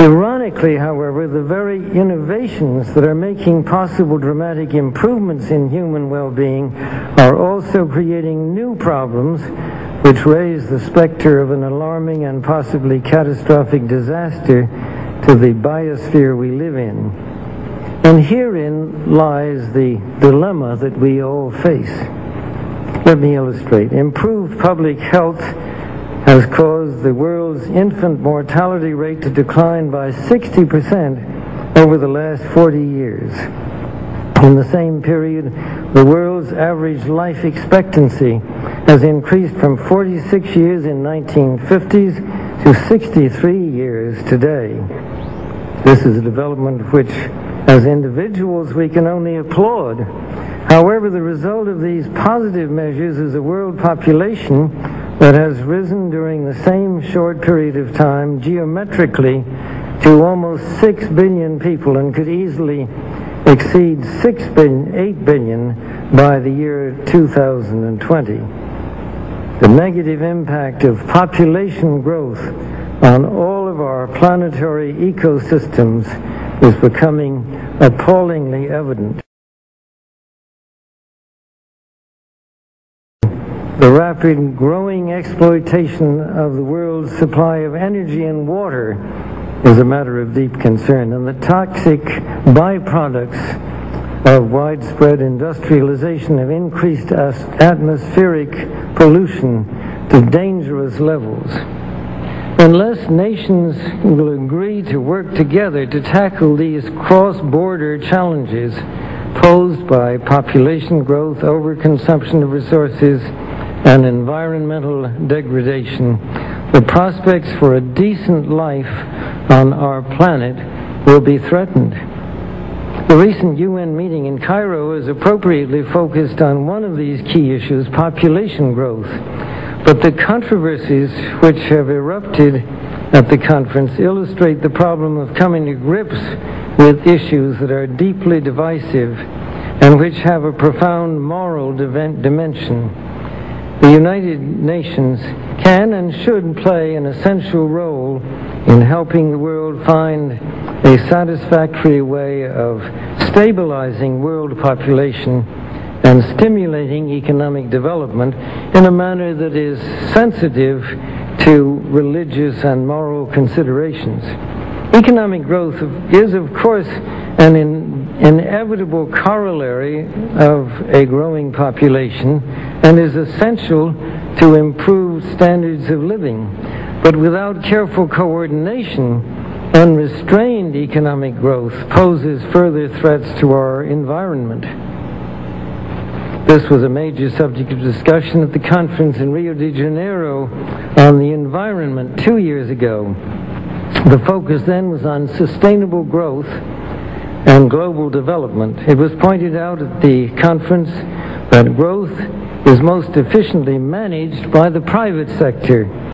Ironically, however, the very innovations that are making possible dramatic improvements in human well-being are also creating new problems which raise the specter of an alarming and possibly catastrophic disaster to the biosphere we live in. And herein lies the dilemma that we all face. Let me illustrate. Improved public health has caused the world's infant mortality rate to decline by 60% over the last 40 years. In the same period, the world's average life expectancy has increased from 46 years in 1950s to 63 years today. This is a development which, as individuals, we can only applaud. However, the result of these positive measures is a world population that has risen during the same short period of time geometrically to almost 6 billion people and could easily exceed 8 billion by the year 2020. The negative impact of population growth on all of our planetary ecosystems is becoming appallingly evident. The rapid growing exploitation of the world's supply of energy and water is a matter of deep concern, and the toxic byproducts of widespread industrialization have increased atmospheric pollution to dangerous levels. Unless nations will agree to work together to tackle these cross-border challenges posed by population growth, overconsumption of resources, and environmental degradation, the prospects for a decent life on our planet will be threatened. The recent UN meeting in Cairo is appropriately focused on one of these key issues, population growth. But the controversies which have erupted at the conference illustrate the problem of coming to grips with issues that are deeply divisive and which have a profound moral dimension. The United Nations can and should play an essential role in helping the world find a satisfactory way of stabilizing world population and stimulating economic development in a manner that is sensitive to religious and moral considerations. Economic growth is, of course, an inevitable corollary of a growing population and is essential to improve standards of living. But without careful coordination, unrestrained economic growth poses further threats to our environment. This was a major subject of discussion at the conference in Rio de Janeiro on the environment 2 years ago. The focus then was on sustainable growth and global development. It was pointed out at the conference that growth is most efficiently managed by the private sector,